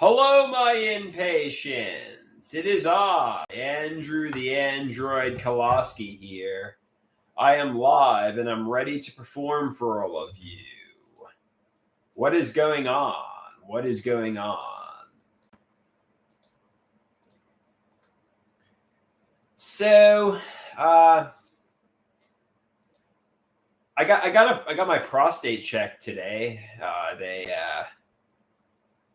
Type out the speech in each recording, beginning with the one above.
Hello, my impatience. It is I, Andrew the Android Koloski here. I am live and I'm ready to perform for all of you. What is going on? What is going on? So, I got my prostate checked today.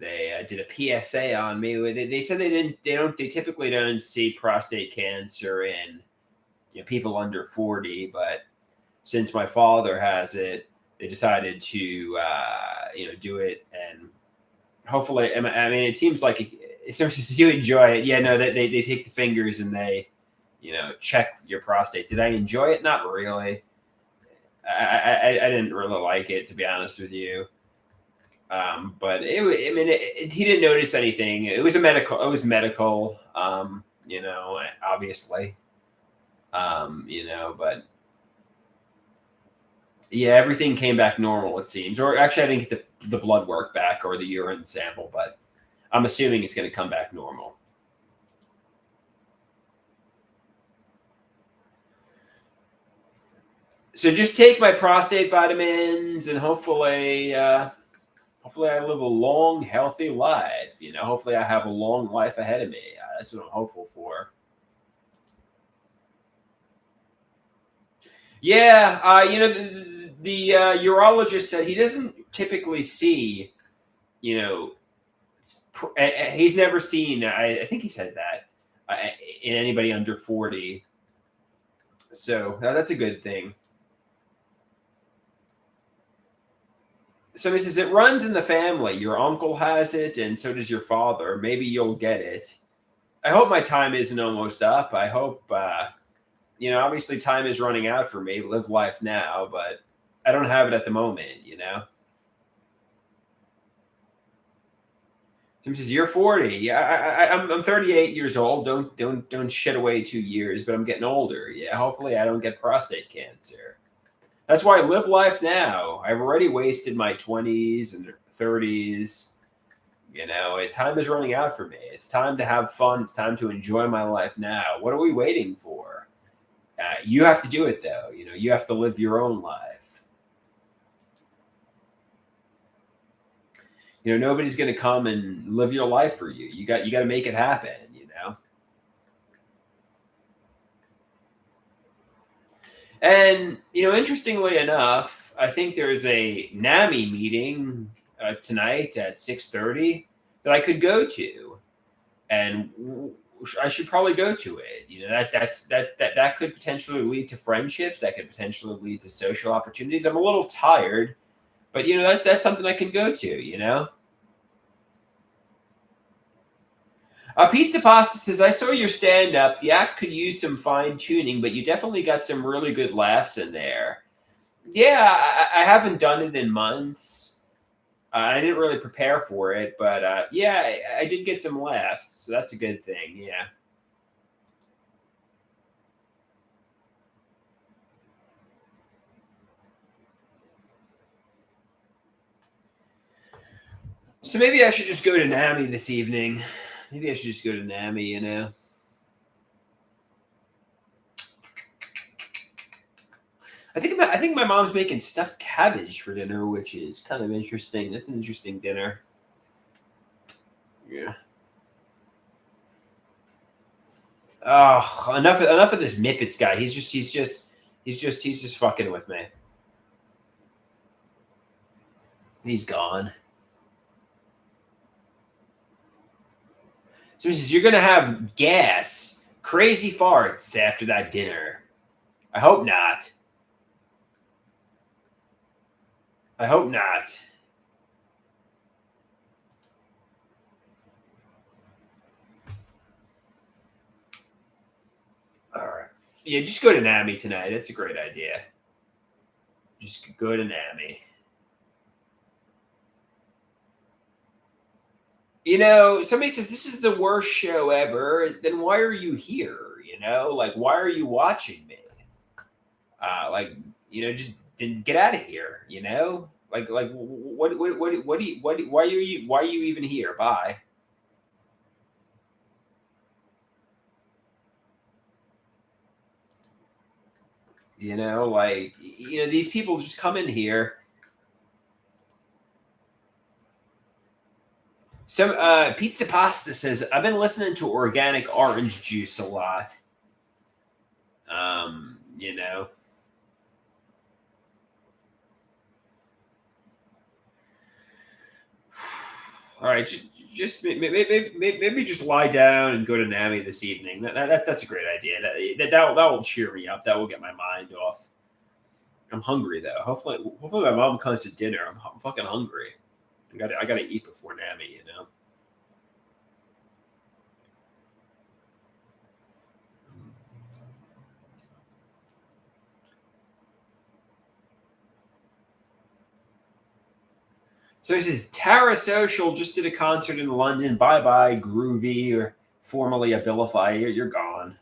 They did a PSA on me. They said they typically don't see prostate cancer in people under 40, but since my father has it, they decided to do it, and hopefully, I mean, it seems like as much as you enjoy it, yeah, no, they take the fingers and they check your prostate. Did I enjoy it? Not really. I didn't really like it, to be honest with you. But he didn't notice anything. It was medical. It was medical. Obviously. But yeah, everything came back normal. It seems, or actually, I didn't get the blood work back or the urine sample, but I'm assuming it's going to come back normal. So just take my prostate vitamins, and hopefully I live a long, healthy life. Hopefully I have a long life ahead of me. That's what I'm hopeful for. Yeah, the urologist said he doesn't typically see, he's never seen. I think he said that in anybody under 40. So that's a good thing. So he says it runs in the family. Your uncle has it, and so does your father. Maybe you'll get it. I hope my time isn't almost up. I hope, obviously time is running out for me. Live life now, but I don't have it at the moment. Tim says you're 40. Yeah, I'm 38 years old. Don't shit away 2 years, but I'm getting older. Yeah, hopefully I don't get prostate cancer. That's why I live life now. I've already wasted my 20s and 30s. Time is running out for me. It's time to have fun. It's time to enjoy my life now. What are we waiting for? You have to do it, though. You have to live your own life. Nobody's going to come and live your life for you. You got to make it happen. And interestingly enough, I think there's a NAMI meeting tonight at 6:30 that I could go to, and I should probably go to it. That could potentially lead to friendships. That could potentially lead to social opportunities. I'm a little tired, but that's something I can go to. Pizza Pasta says, I saw your stand up. The act could use some fine tuning, but you definitely got some really good laughs in there. Yeah, I haven't done it in months. I didn't really prepare for it, but yeah, I did get some laughs, so that's a good thing. Yeah. So maybe I should just go to NAMI this evening. Maybe I should just go to NAMI, I think my mom's making stuffed cabbage for dinner, which is kind of interesting. That's an interesting dinner. Yeah. Oh, enough of this Nippets guy. He's just fucking with me. He's gone. So he says, you're gonna have gas, crazy farts after that dinner. I hope not. I hope not. All right. Yeah, just go to NAMI tonight. That's a great idea. Just go to NAMI. Somebody says this is the worst show ever. Then why are you here? Like, why are you watching me? Just get out of here. Like what do you, why are you even here? Bye. Like these people just come in here. Some Pizza Pasta says I've been listening to Organic Orange Juice a lot. You know. All right, just maybe just lie down and go to NAMI this evening. That's a great idea. That will cheer me up. That will get my mind off. I'm hungry though. Hopefully my mom comes to dinner. I'm fucking hungry. I gotta eat before NAMI. So he says Tara Social just did a concert in London. Bye bye, Groovy, or formerly Abilify. You're gone.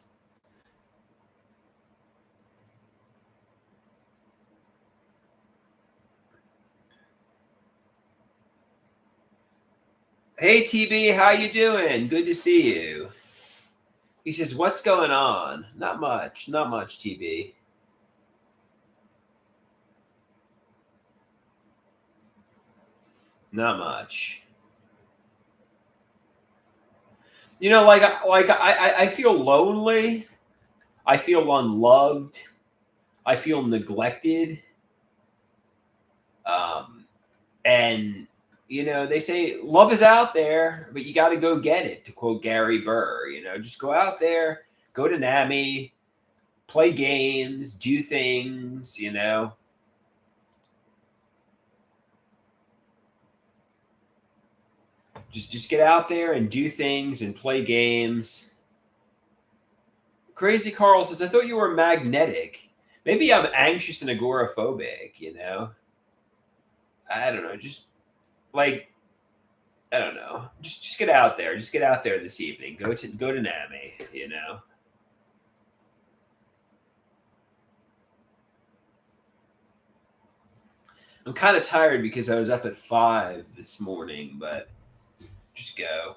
Hey TB, how you doing? Good to see you. He says, "What's going on?" Not much, TB. Not much. I feel lonely. I feel unloved. I feel neglected. And they say love is out there, but you got to go get it. To quote Gary Burr, just go out there, go to NAMI, play games, do things. Just get out there and do things and play games. Crazy Carl says, I thought you were magnetic. Maybe I'm anxious and agoraphobic, I don't know. Just like, I don't know. Just get out there. Just get out there this evening. Go to NAMI, I'm kind of tired because I was up at 5 this morning, but just go.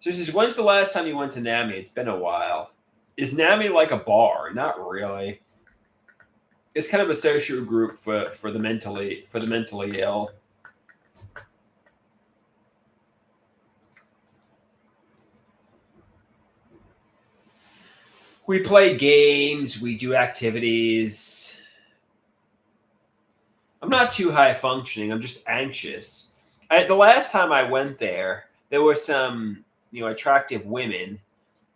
So this is, when's the last time you went to NAMI? It's been a while. Is NAMI like a bar? Not really. It's kind of a social group for the mentally ill. We play games, we do activities. I'm not too high functioning. I'm just anxious. The last time I went there were some attractive women,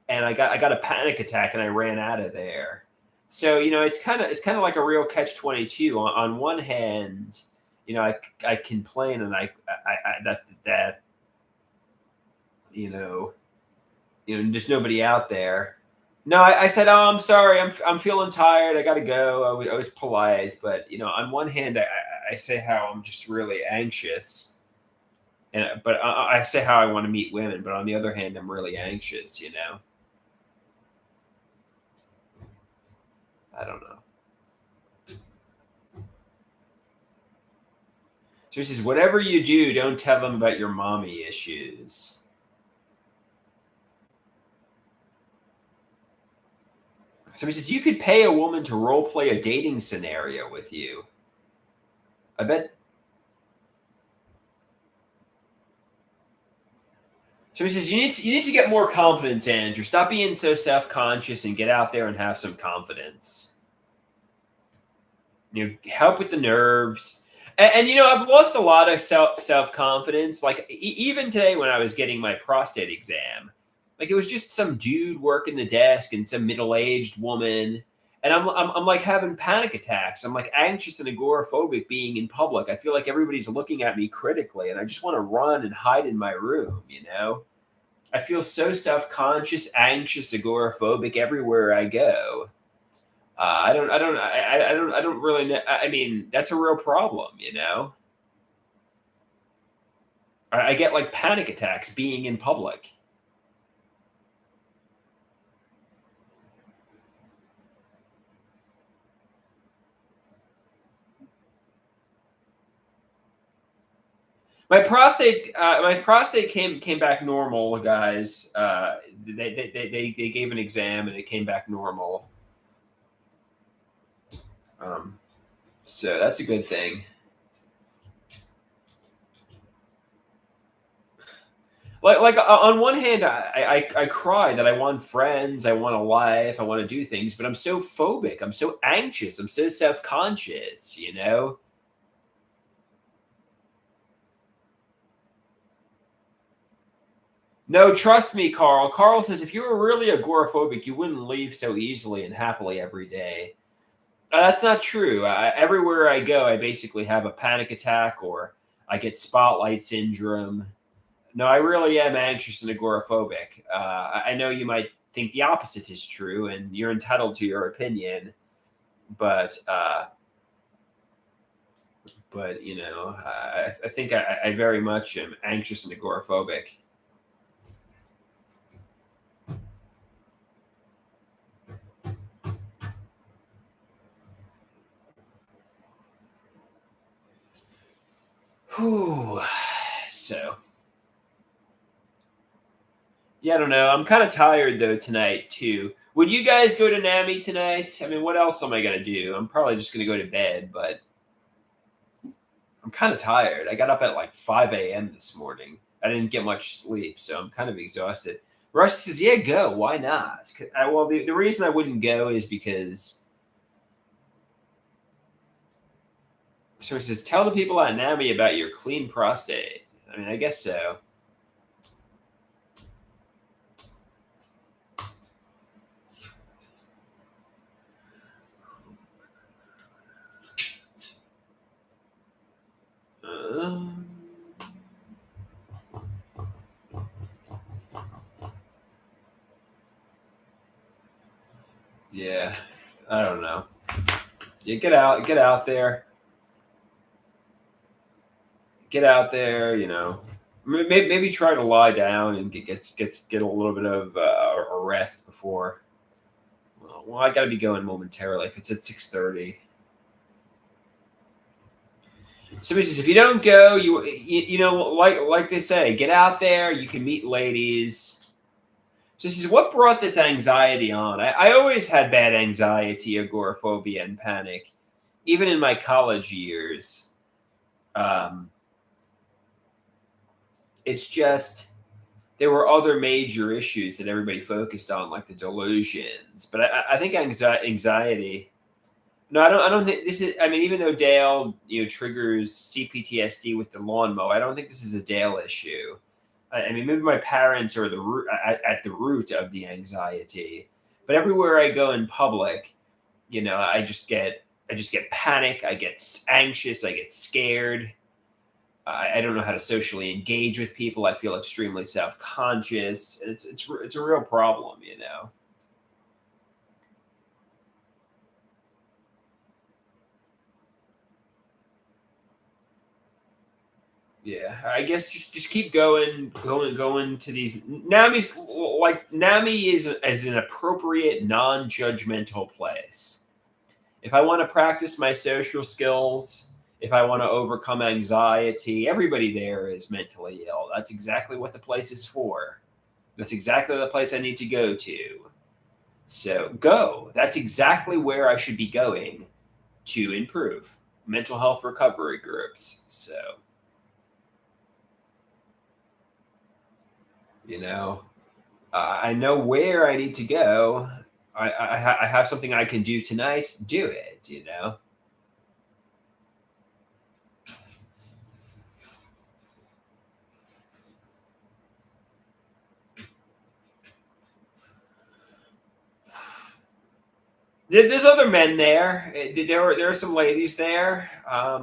and I got a panic attack and I ran out of there. So it's kind of like a real catch-22. On one hand, I complain and I that there's nobody out there. No, I said, oh, I'm sorry, I'm feeling tired, I got to go. I was polite, but on one hand, I say how I'm just really anxious, but I say how I want to meet women, but on the other hand, I'm really anxious. I don't know. So he says, whatever you do, don't tell them about your mommy issues. So he says, you could pay a woman to role play a dating scenario with you. I bet. So he says, you need to get more confidence, Andrew. Stop being so self-conscious and get out there and have some confidence. Help with the nerves. And I've lost a lot of self-confidence. Like even today when I was getting my prostate exam, like it was just some dude working the desk and some middle-aged woman, and I'm like having panic attacks. I'm like anxious and agoraphobic being in public. I feel like everybody's looking at me critically, and I just want to run and hide in my room. I feel so self-conscious, anxious, agoraphobic everywhere I go. I don't really know. I mean, that's a real problem. I get like panic attacks being in public. My prostate came back normal, guys. They gave an exam and it came back normal. Um, so that's a good thing. Like on one hand, I cry that I want friends, I want a life, I want to do things, but I'm so phobic, I'm so anxious, I'm so self conscious. You know. No, trust me, Carl. Carl says if you were really agoraphobic, you wouldn't leave so easily and happily every day. That's not true. Everywhere I go, I basically have a panic attack or I get spotlight syndrome. No, I really am anxious and agoraphobic. I know you might think the opposite is true, and you're entitled to your opinion, but you know, I think I very much am anxious and agoraphobic. Whew. So yeah, I don't know. I'm kind of tired though tonight too. Would you guys go to NAMI tonight? I mean, what else am I gonna do? I'm probably just gonna go to bed, but I'm kind of tired. I got up at like 5 a.m. this morning. I didn't get much sleep, so I'm kind of exhausted. Rusty says, "Yeah, go. Why not?" Well, the reason I wouldn't go is because so he says, "Tell the people at NAMI about your clean prostate." I mean, I guess so. Um, yeah, I don't know. Yeah, get out there, get out there. You know, maybe try to lie down and get a little bit of a rest before. Well, I got to be going momentarily. If it's at 6:30. Somebody says if you don't go, you know like they say, get out there. You can meet ladies. So she says, what brought this anxiety on? I always had bad anxiety, agoraphobia, and panic, even in my college years. Um, it's just there were other major issues that everybody focused on, like the delusions. But I think anxiety. No, I don't. I don't think this is. I mean, even though Dale, triggers CPTSD with the lawnmower, I don't think this is a Dale issue. I mean, maybe my parents are the root at the root of the anxiety. But everywhere I go in public, I just get panic. I get anxious. I get scared. I don't know how to socially engage with people. I feel extremely self conscious. It's a real problem, you know. Yeah, I guess just keep going to these Nami's like Nami is an appropriate non-judgmental place. If I want to practice my social skills, if I want to overcome anxiety, everybody there is mentally ill. That's exactly what the place is for. That's exactly the place I need to go to. So go. That's exactly where I should be going to improve mental health recovery groups. So, you know, I know where I need to go. I have something I can do tonight. Do it, you know? There's other men there. There are some ladies there. I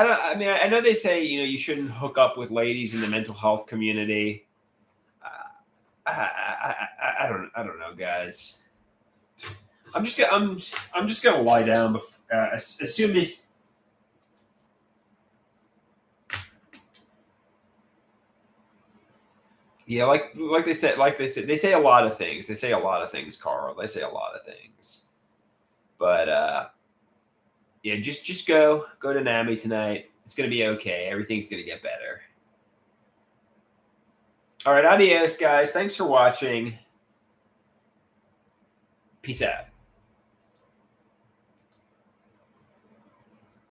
don't. I mean, I know they say you shouldn't hook up with ladies in the mental health community. Uh, I don't know, guys. I'm just gonna lie down. Assuming yeah, they say a lot of things. They say a lot of things, Carl. They say a lot of things. But yeah, just go to Nami tonight. It's gonna be okay. Everything's gonna get better. All right, adios, guys. Thanks for watching. Peace out.